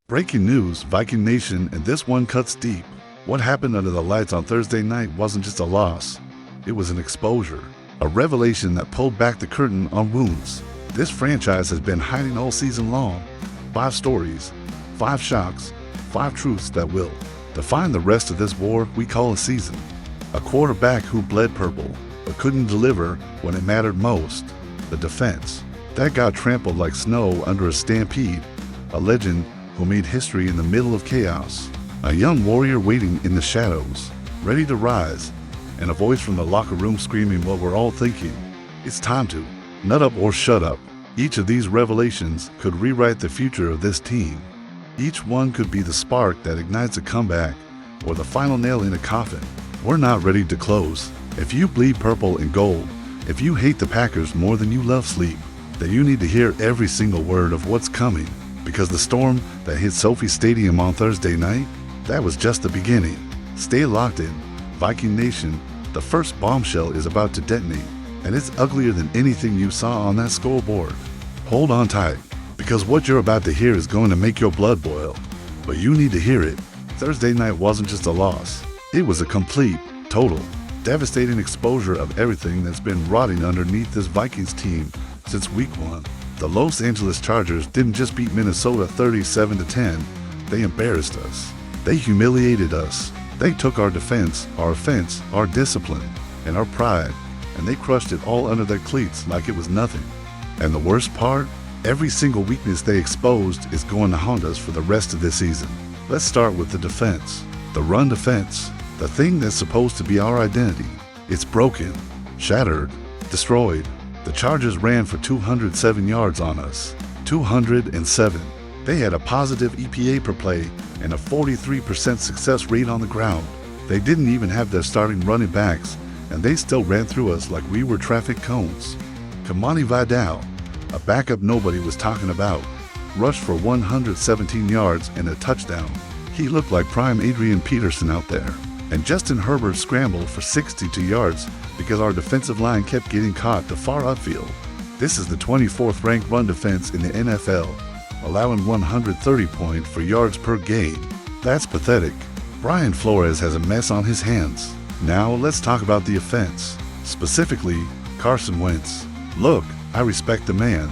Breaking news, Viking Nation, and this one cuts deep. What happened under the lights on Thursday night wasn't just a loss. It was an exposure, a revelation that pulled back the curtain on wounds this franchise has been hiding all season long. 5 stories, 5 shocks, 5 truths that will define the rest of this war we call a season. A quarterback who bled purple, but couldn't deliver when it mattered most. The defense that got trampled like snow under a stampede. A legend who made history in the middle of chaos. A young warrior waiting in the shadows, ready to rise. And a voice from the locker room screaming what we're all thinking. It's time to nut up or shut up. Each of these revelations could rewrite the future of this team. Each one could be the spark that ignites a comeback or the final nail in a coffin. We're not ready to close. If you bleed purple and gold, if you hate the Packers more than you love sleep, then you need to hear every single word of what's coming. Because the storm that hit Sophie Stadium on Thursday night, that was just the beginning. Stay locked in. Viking Nation, the first bombshell is about to detonate, and it's uglier than anything you saw on that scoreboard. Hold on tight, because what you're about to hear is going to make your blood boil. But you need to hear it. Thursday night wasn't just a loss. It was a complete, total, devastating exposure of everything that's been rotting underneath this Vikings team since week 1. The Los Angeles Chargers didn't just beat Minnesota 37-10. They embarrassed us. They humiliated us. They took our defense, our offense, our discipline, and our pride, and they crushed it all under their cleats like it was nothing. And the worst part? Every single weakness they exposed is going to haunt us for the rest of this season. Let's start with the defense. The run defense. The thing that's supposed to be our identity. It's broken, shattered, destroyed. The Chargers ran for 207 yards on us. 207. They had a positive EPA per play and a 43% success rate on the ground. They didn't even have their starting running backs, and they still ran through us like we were traffic cones. Kamani Vidal, a backup nobody was talking about, rushed for 117 yards and a touchdown. He looked like prime Adrian Peterson out there. And Justin Herbert scrambled for 62 yards because our defensive line kept getting caught the far upfield. This is the 24th ranked run defense in the NFL, allowing 130 points for yards per game. That's pathetic. Brian Flores has a mess on his hands. Now let's talk about the offense, specifically Carson Wentz. Look, I respect the man.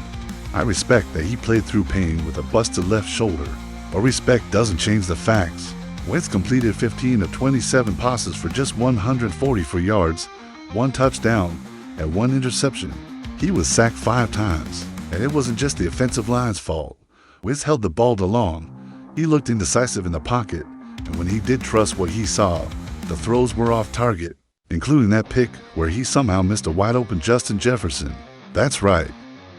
I respect that he played through pain with a busted left shoulder, but respect doesn't change the facts. Wentz completed 15 of 27 passes for just 144 yards, 1 touchdown, and 1 interception. He was sacked 5 times, and it wasn't just the offensive line's fault. Wentz held the ball too long. He looked indecisive in the pocket, and when he did trust what he saw, the throws were off target, including that pick where he somehow missed a wide-open Justin Jefferson. That's right,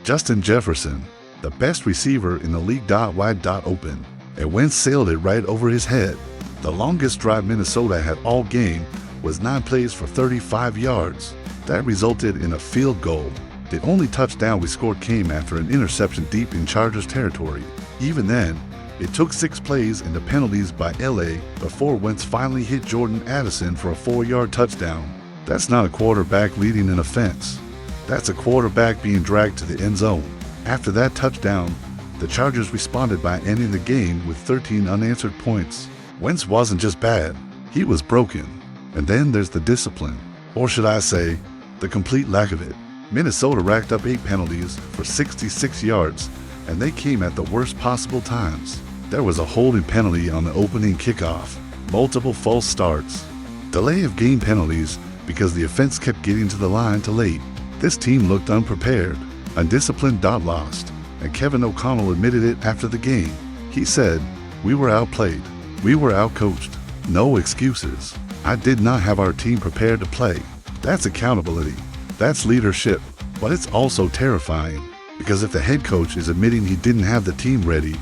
Justin Jefferson, the best receiver in the league, wide open, and Wentz sailed it right over his head. The longest drive Minnesota had all game was 9 plays for 35 yards. That resulted in a field goal. The only touchdown we scored came after an interception deep in Chargers territory. Even then, it took 6 plays and the penalties by LA before Wentz finally hit Jordan Addison for a 4-yard touchdown. That's not a quarterback leading an offense. That's a quarterback being dragged to the end zone. After that touchdown, the Chargers responded by ending the game with 13 unanswered points. Wentz wasn't just bad, he was broken. And then there's the discipline, or should I say, the complete lack of it. Minnesota racked up 8 penalties for 66 yards, and they came at the worst possible times. There was a holding penalty on the opening kickoff, multiple false starts, delay of game penalties because the offense kept getting to the line too late. This team looked unprepared, undisciplined, lost, and Kevin O'Connell admitted it after the game. He said, "We were outplayed. We were outcoached. No excuses. I did not have our team prepared to play." That's accountability. That's leadership. But it's also terrifying, because if the head coach is admitting he didn't have the team ready,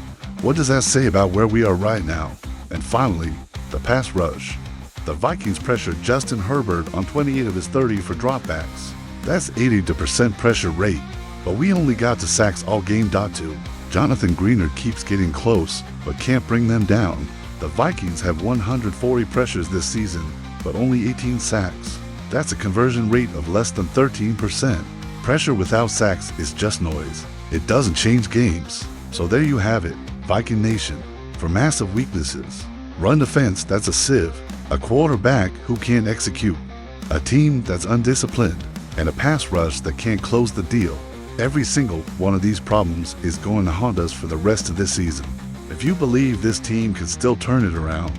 what does that say about where we are right now? And finally, the pass rush. The Vikings pressured Justin Herbert on 28 of his 30 for dropbacks. That's 80% pressure rate. But we only got to sacks all game. 2. Jonathan Greenard keeps getting close, but can't bring them down. The Vikings have 140 pressures this season, but only 18 sacks. That's a conversion rate of less than 13%. Pressure without sacks is just noise. It doesn't change games. So there you have it, Viking Nation. for massive weaknesses. Run defense that's a sieve, a quarterback who can't execute, a team that's undisciplined, and a pass rush that can't close the deal. Every single one of these problems is going to haunt us for the rest of this season. If you believe this team can still turn it around,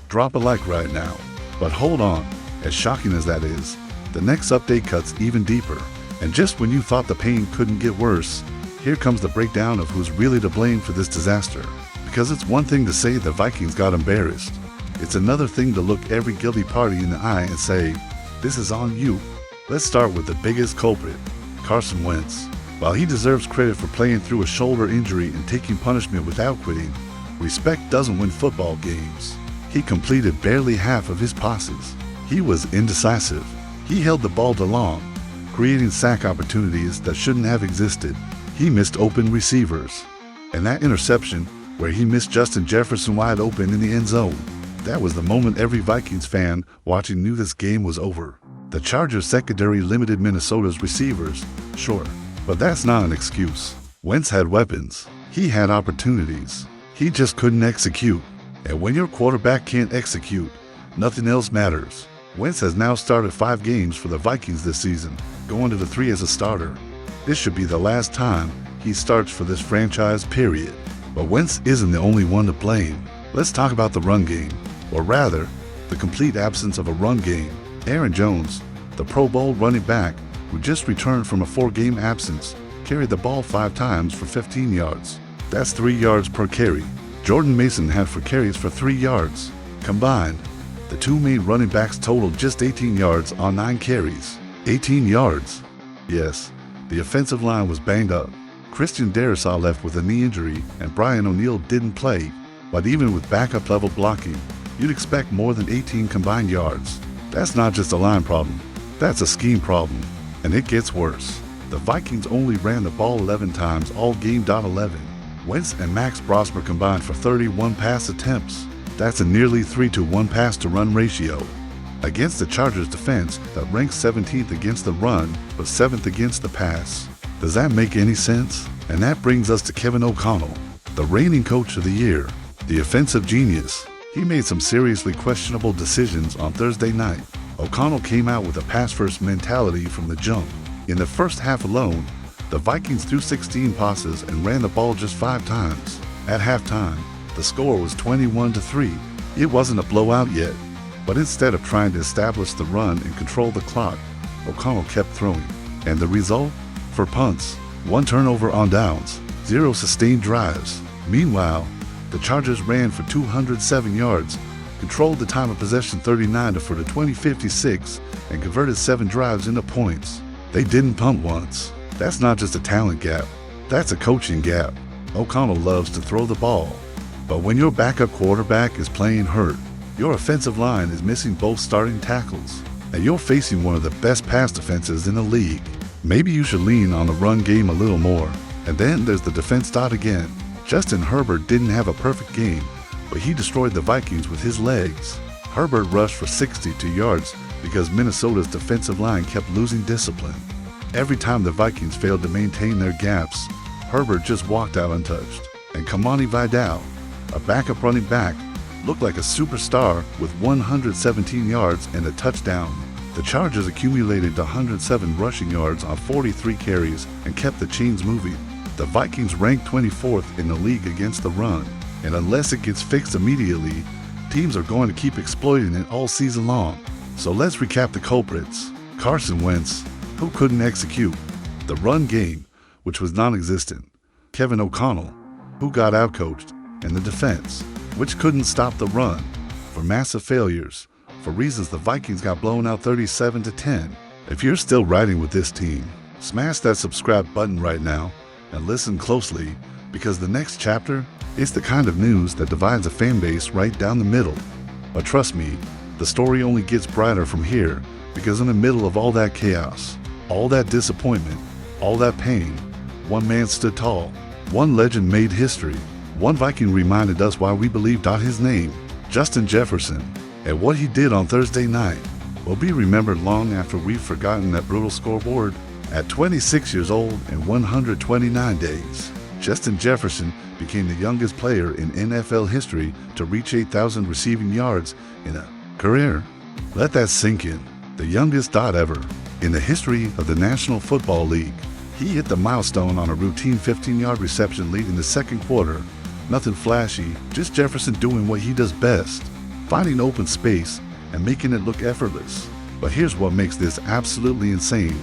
drop a like right now. But hold on, as shocking as that is, the next update cuts even deeper. And just when you thought the pain couldn't get worse, here comes the breakdown of who's really to blame for this disaster. Because it's one thing to say the Vikings got embarrassed. It's another thing to look every guilty party in the eye and say, this is on you. Let's start with the biggest culprit, Carson Wentz. While he deserves credit for playing through a shoulder injury and taking punishment without quitting, respect doesn't win football games. He completed barely half of his passes. He was indecisive. He held the ball too long, creating sack opportunities that shouldn't have existed. He missed open receivers. And that interception, where he missed Justin Jefferson wide open in the end zone, that was the moment every Vikings fan watching knew this game was over. The Chargers secondary limited Minnesota's receivers, sure, but that's not an excuse. Wentz had weapons. He had opportunities. He just couldn't execute. And when your quarterback can't execute, nothing else matters. Wentz has now started 5 games for the Vikings this season, going to the 3 as a starter. This should be the last time he starts for this franchise, period. But Wentz isn't the only one to blame. Let's talk about the run game, or rather, the complete absence of a run game. Aaron Jones, the Pro Bowl running back who just returned from a 4-game absence, carried the ball 5 times for 15 yards. That's 3 yards per carry. Jordan Mason had 4 carries for 3 yards. Combined, the 2 main running backs totaled just 18 yards on 9 carries. 18 yards. Yes, the offensive line was banged up. Christian Darrisaw left with a knee injury and Brian O'Neill didn't play. But even with backup level blocking, you'd expect more than 18 combined yards. That's not just a line problem, that's a scheme problem. And it gets worse. The Vikings only ran the ball 11 times all game. 11. Wentz and Max Brosmer combined for 31 pass attempts. That's a nearly 3-to-1 pass-to-run ratio. Against the Chargers defense that ranks 17th against the run but 7th against the pass. Does that make any sense? And that brings us to Kevin O'Connell, the reigning coach of the year, the offensive genius. He made some seriously questionable decisions on Thursday night. O'Connell came out with a pass-first mentality from the jump. In the first half alone, the Vikings threw 16 passes and ran the ball just 5 times. At halftime, the score was 21-3. It wasn't a blowout yet, but instead of trying to establish the run and control the clock, O'Connell kept throwing. And the result? 4 punts, 1 turnover on downs, 0 sustained drives. Meanwhile, the Chargers ran for 207 yards, controlled the time of possession 39 for the 20-56, and converted 7 drives into points. They didn't punt once. That's not just a talent gap, that's a coaching gap. O'Connell loves to throw the ball, but when your backup quarterback is playing hurt, your offensive line is missing both starting tackles, and you're facing one of the best pass defenses in the league. Maybe you should lean on the run game a little more. And then there's the defense dot again. Justin Herbert didn't have a perfect game, but he destroyed the Vikings with his legs. Herbert rushed for 62 yards because Minnesota's defensive line kept losing discipline. Every time the Vikings failed to maintain their gaps, Herbert just walked out untouched. And Kamani Vidal, a backup running back, looked like a superstar with 117 yards and a touchdown. The Chargers accumulated 107 rushing yards on 43 carries and kept the chains moving. The Vikings ranked 24th in the league against the run, and unless it gets fixed immediately, teams are going to keep exploiting it all season long. So let's recap the culprits. Carson Wentz, who couldn't execute. The run game, which was non-existent. Kevin O'Connell, who got outcoached. And the defense, which couldn't stop the run. For massive failures, for reasons the Vikings got blown out 37-10. If you're still riding with this team, smash that subscribe button right now and listen closely, because the next chapter is the kind of news that divides a fan base right down the middle. But trust me, the story only gets brighter from here, because in the middle of all that chaos, all that disappointment, all that pain, one man stood tall, one legend made history, one Viking reminded us why we believed his name, Justin Jefferson, and what he did on Thursday night will be remembered long after we've forgotten that brutal scoreboard. At 26 years old and 129 days, Justin Jefferson became the youngest player in NFL history to reach 8,000 receiving yards in a career. Let that sink in. The youngest ever in the history of the National Football League. He hit the milestone on a routine 15-yard reception late in the second quarter. Nothing flashy, just Jefferson doing what he does best, finding open space and making it look effortless. But here's what makes this absolutely insane.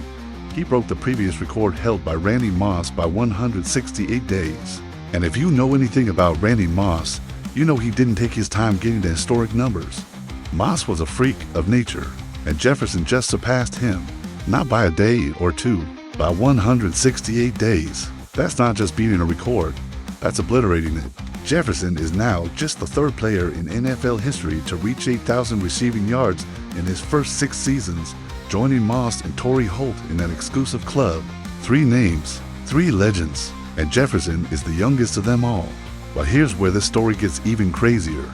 He broke the previous record held by Randy Moss by 168 days. And if you know anything about Randy Moss, you know he didn't take his time getting to historic numbers. Moss was a freak of nature, and Jefferson just surpassed him, not by a day or two, by 168 days. That's not just beating a record, that's obliterating it. Jefferson is now just the third player in NFL history to reach 8,000 receiving yards in his first 6 seasons, joining Moss and Torrey Holt in an exclusive club. 3 names, 3 legends, and Jefferson is the youngest of them all. But here's where this story gets even crazier.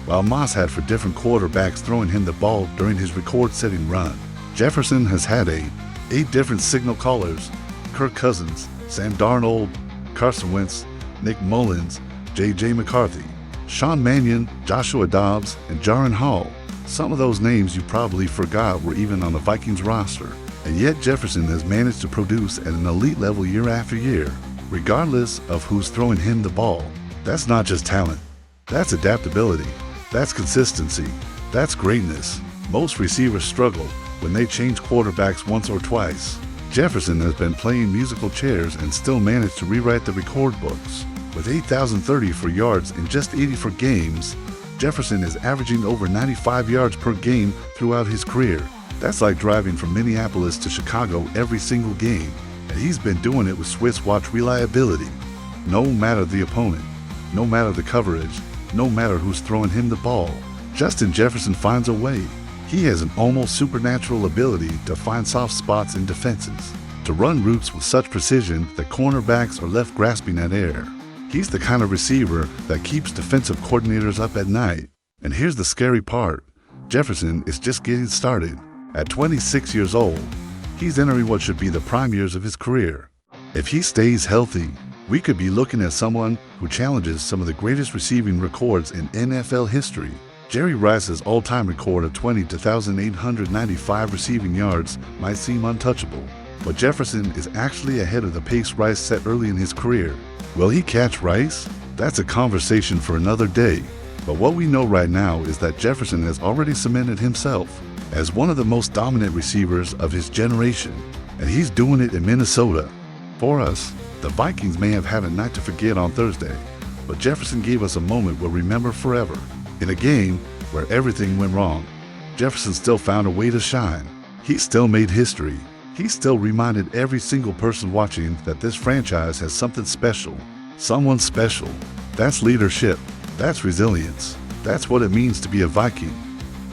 While Moss had 4 different quarterbacks throwing him the ball during his record-setting run, Jefferson has had 8 different signal callers: Kirk Cousins, Sam Darnold, Carson Wentz, Nick Mullins, JJ McCarthy, Sean Mannion, Joshua Dobbs, and Jaron Hall. Some of those names you probably forgot were even on the Vikings roster, and yet Jefferson has managed to produce at an elite level year after year, regardless of who's throwing him the ball. That's not just talent, that's adaptability, that's consistency, that's greatness. Most receivers struggle when they change quarterbacks once or twice. Jefferson has been playing musical chairs and still managed to rewrite the record books. With 8,030 for yards in just 84 games, Jefferson is averaging over 95 yards per game throughout his career. That's like driving from Minneapolis to Chicago every single game, and he's been doing it with Swiss watch reliability. No matter the opponent, no matter the coverage, no matter who's throwing him the ball, Justin Jefferson finds a way. He has an almost supernatural ability to find soft spots in defenses, to run routes with such precision that cornerbacks are left grasping at air. He's the kind of receiver that keeps defensive coordinators up at night. And here's the scary part. Jefferson is just getting started. At 26 years old, he's entering what should be the prime years of his career. If he stays healthy, we could be looking at someone who challenges some of the greatest receiving records in NFL history. Jerry Rice's all-time record of 20,895 receiving yards might seem untouchable, but Jefferson is actually ahead of the pace Rice set early in his career. Will he catch Rice? That's a conversation for another day. But what we know right now is that Jefferson has already cemented himself as one of the most dominant receivers of his generation, and he's doing it in Minnesota. For us, the Vikings may have had a night to forget on Thursday, but Jefferson gave us a moment we'll remember forever. In a game where everything went wrong, Jefferson still found a way to shine. He still made history. He still reminded every single person watching that this franchise has something special. Someone special. That's leadership. That's resilience. That's what it means to be a Viking.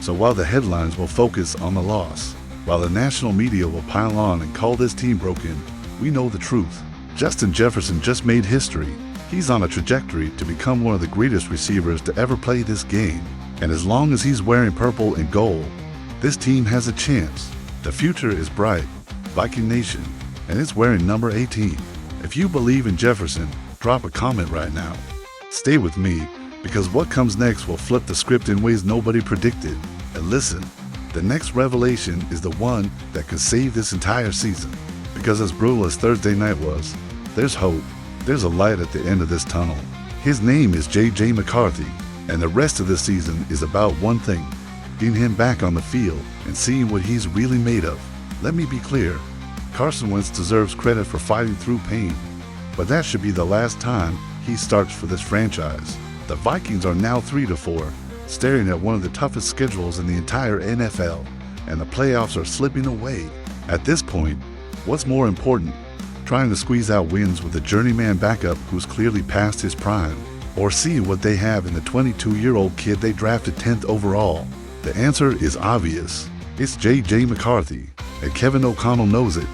So while the headlines will focus on the loss, while the national media will pile on and call this team broken, we know the truth. Justin Jefferson just made history. He's on a trajectory to become one of the greatest receivers to ever play this game. And as long as he's wearing purple and gold, this team has a chance. The future is bright. Viking Nation, and it's wearing number 18. If you believe in Jefferson, drop a comment right now. Stay with me, because what comes next will flip the script in ways nobody predicted. And listen, the next revelation is the one that could save this entire season. Because as brutal as Thursday night was, there's hope. There's a light at the end of this tunnel. His name is JJ McCarthy, and the rest of the season is about one thing: getting him back on the field and seeing what he's really made of. Let me be clear, Carson Wentz deserves credit for fighting through pain, but that should be the last time he starts for this franchise. The Vikings are now 3-4, staring at one of the toughest schedules in the entire NFL, and the playoffs are slipping away. At this point, what's more important, trying to squeeze out wins with a journeyman backup who's clearly past his prime, or seeing what they have in the 22-year-old kid they drafted 10th overall? The answer is obvious. It's JJ McCarthy, and Kevin O'Connell knows it.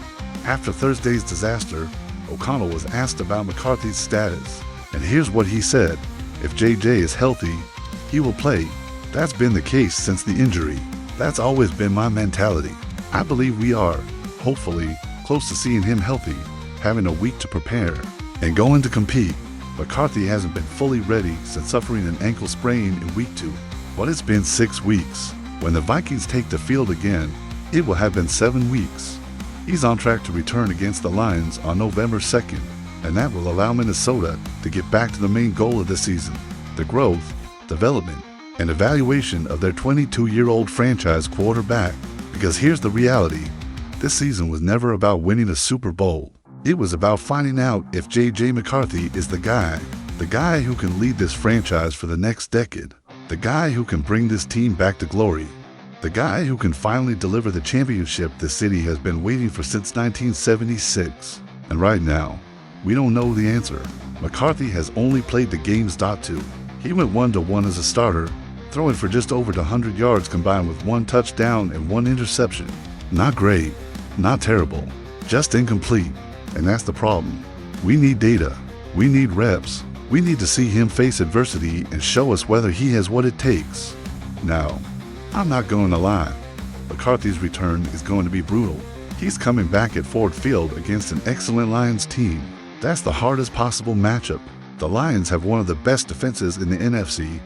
After Thursday's disaster, O'Connell was asked about McCarthy's status, and here's what he said: if JJ is healthy, he will play. That's been the case since the injury. That's always been my mentality. I believe we are, hopefully, close to seeing him healthy, having a week to prepare. and going to compete. McCarthy hasn't been fully ready since suffering an ankle sprain in week 2. But it's been 6 weeks. When the Vikings take the field again, it will have been 7 weeks. He's on track to return against the Lions on November 2nd, and that will allow Minnesota to get back to the main goal of the season: the growth, development, and evaluation of their 22-year-old franchise quarterback. Because here's the reality: this season was never about winning a Super Bowl. It was about finding out if JJ McCarthy is the guy who can lead this franchise for the next decade, the guy who can bring this team back to glory, the guy who can finally deliver the championship the city has been waiting for since 1976. And right now, we don't know the answer. McCarthy has only played the games. He went 1-1 as a starter, throwing for just over 100 yards combined with 1 touchdown and 1 interception. Not great, not terrible, just incomplete. And that's the problem. We need data. We need reps. We need to see him face adversity and show us whether he has what it takes. Now, I'm not going to lie. McCarthy's return is going to be brutal. He's coming back at Ford Field against an excellent Lions team. That's the hardest possible matchup. The Lions have one of the best defenses in the NFC,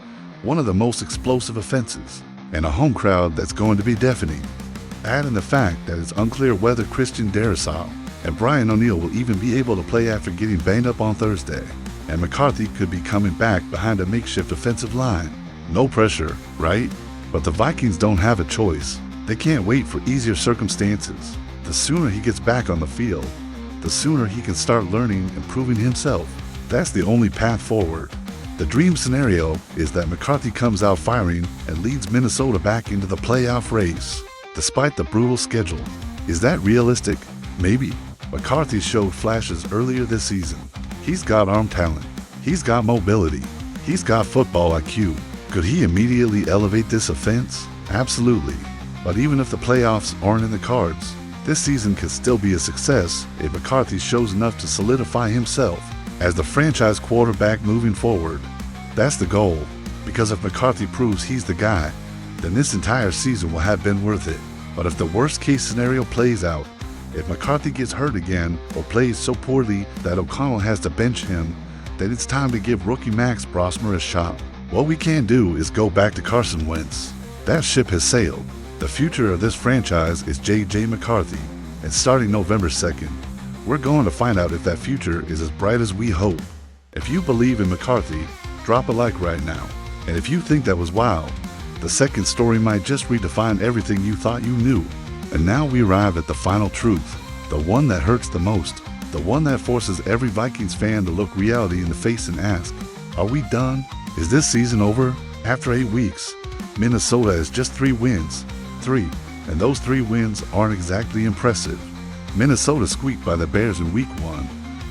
one of the most explosive offenses, and a home crowd that's going to be deafening. Add in the fact that it's unclear whether Christian Darrisaw and Brian O'Neill will even be able to play after getting banged up on Thursday, and McCarthy could be coming back behind a makeshift offensive line. No pressure, right? But the Vikings don't have a choice. They can't wait for easier circumstances. The sooner he gets back on the field, the sooner he can start learning and proving himself. That's the only path forward. The dream scenario is that McCarthy comes out firing and leads Minnesota back into the playoff race, despite the brutal schedule. Is that realistic? Maybe. McCarthy showed flashes earlier this season. He's got arm talent. He's got mobility. He's got football IQ. Could he immediately elevate this offense? Absolutely. But even if the playoffs aren't in the cards, this season could still be a success if McCarthy shows enough to solidify himself as the franchise quarterback moving forward. That's the goal, because if McCarthy proves he's the guy, then this entire season will have been worth it. But if the worst case scenario plays out, if McCarthy gets hurt again or plays so poorly that O'Connell has to bench him, then it's time to give rookie Max Brosmer a shot. What we can't do is go back to Carson Wentz. That ship has sailed. The future of this franchise is JJ McCarthy, and starting November 2nd, we're going to find out if that future is as bright as we hope. If you believe in McCarthy, drop a like right now. And if you think that was wild, the second story might just redefine everything you thought you knew. And now we arrive at the final truth, the one that hurts the most, the one that forces every Vikings fan to look reality in the face and ask, are we done? Is this season over? After 8 weeks, Minnesota has just 3 wins. 3. And those 3 wins aren't exactly impressive. Minnesota squeaked by the Bears in week 1,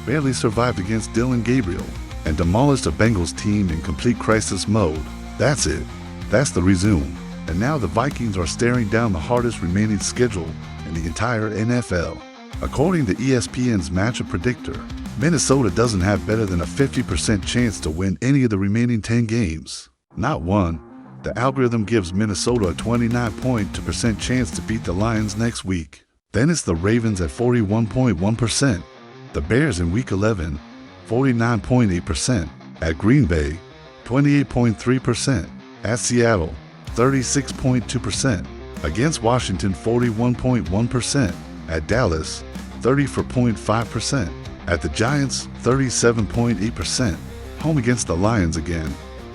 barely survived against Dylan Gabriel, and demolished a Bengals team in complete crisis mode. That's it. That's the resume. And now the Vikings are staring down the hardest remaining schedule in the entire NFL. According to ESPN's matchup predictor, Minnesota doesn't have better than a 50% chance to win any of the remaining 10 games. Not one. The algorithm gives Minnesota a 29% chance to beat the Lions next week. Then it's the Ravens at 41.1%. The Bears in week 11, 49.8%. At Green Bay, 28.3%. At Seattle, 36.2%. Against Washington, 41.1%. At Dallas, 34.5%. At the Giants, 37.8%. Home against the Lions again,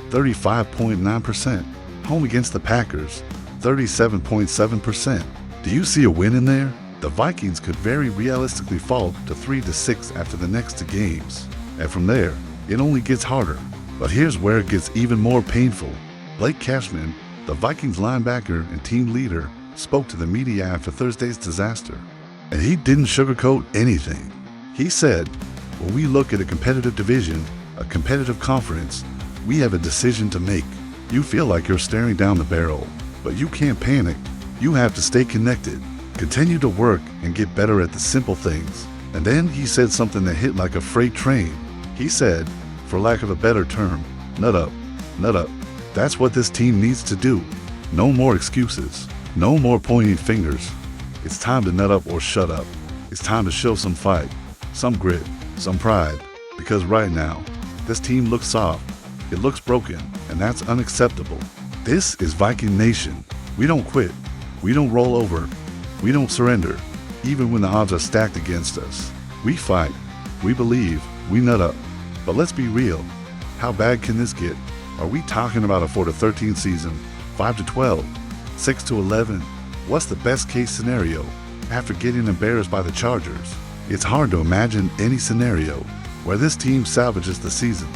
35.9%. Home against the Packers, 37.7%. Do you see a win in there? The Vikings could very realistically fall to 3-6 after the next 2 games. And from there, it only gets harder. But here's where it gets even more painful. Blake Cashman, the Vikings linebacker and team leader, spoke to the media after Thursday's disaster. And he didn't sugarcoat anything. He said, when we look at a competitive division, a competitive conference, we have a decision to make. You feel like you're staring down the barrel, but you can't panic. You have to stay connected, continue to work, and get better at the simple things. And then he said something that hit like a freight train. He said, for lack of a better term, nut up, nut up. That's what this team needs to do. No more excuses. No more pointing fingers. It's time to nut up or shut up. It's time to show some fight, some grit, some pride. Because right now, this team looks soft, it looks broken, and that's unacceptable. This is Viking Nation. We don't quit, we don't roll over, we don't surrender, even when the odds are stacked against us. We fight, we believe, we nut up. But let's be real, how bad can this get? Are we talking about a 4-13 season, 5-12, 6-11? What's the best case scenario after getting embarrassed by the Chargers? It's hard to imagine any scenario where this team salvages the season.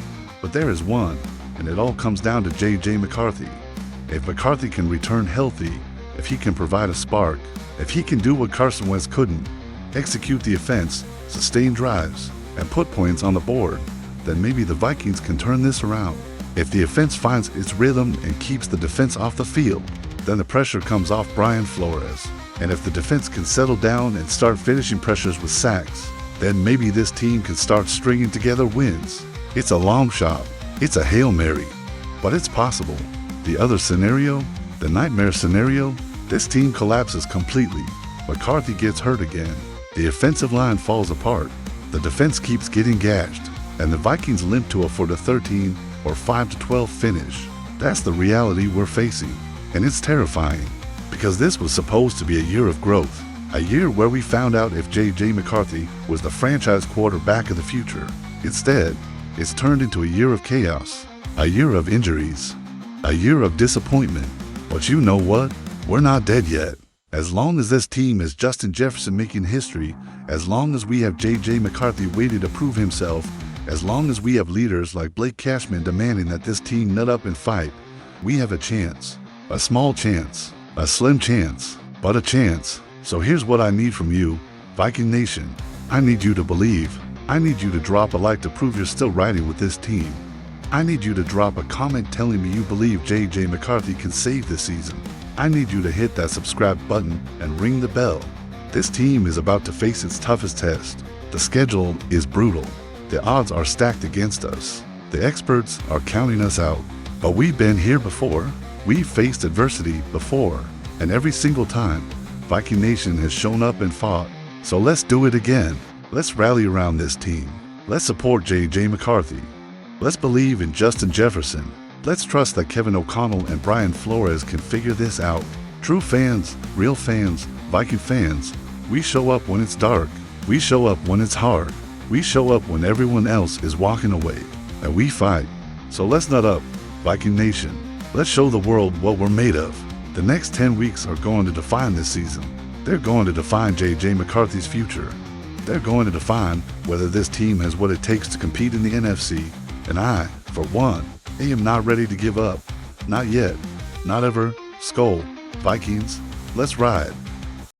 But there is one, and it all comes down to JJ McCarthy. If McCarthy can return healthy, if he can provide a spark, if he can do what Carson Wentz couldn't, execute the offense, sustain drives, and put points on the board, then maybe the Vikings can turn this around. If the offense finds its rhythm and keeps the defense off the field, then the pressure comes off Brian Flores. And if the defense can settle down and start finishing pressures with sacks, then maybe this team can start stringing together wins. It's a long shot, it's a Hail Mary, but it's possible. The other scenario, the nightmare scenario, this team collapses completely. McCarthy gets hurt again. The offensive line falls apart. The defense keeps getting gashed, and the Vikings limp to a 4-13 or 5-12 finish. That's the reality we're facing, and it's terrifying, because this was supposed to be a year of growth, a year where we found out if JJ McCarthy was the franchise quarterback of the future. Instead, it's turned into a year of chaos, a year of injuries, a year of disappointment. But you know what? We're not dead yet. As long as this team is Justin Jefferson making history, as long as we have JJ McCarthy waiting to prove himself, as long as we have leaders like Blake Cashman demanding that this team nut up and fight, we have a chance. A small chance. A slim chance. But a chance. So here's what I need from you, Viking Nation. I need you to believe. I need you to drop a like to prove you're still riding with this team. I need you to drop a comment telling me you believe JJ McCarthy can save this season. I need you to hit that subscribe button and ring the bell. This team is about to face its toughest test. The schedule is brutal. The odds are stacked against us. The experts are counting us out. But we've been here before. We've faced adversity before. And every single time, Viking Nation has shown up and fought. So let's do it again. Let's rally around this team. Let's support JJ McCarthy. Let's believe in Justin Jefferson. Let's trust that Kevin O'Connell and Brian Flores can figure this out. True fans, real fans, Viking fans, we show up when it's dark. We show up when it's hard. We show up when everyone else is walking away. And we fight. So let's nut up, Viking Nation. Let's show the world what we're made of. The next 10 weeks are going to define this season. They're going to define JJ McCarthy's future. They're going to define whether this team has what it takes to compete in the NFC. And I, for one, I am not ready to give up. Not yet. Not ever. Skol. Vikings. Let's ride.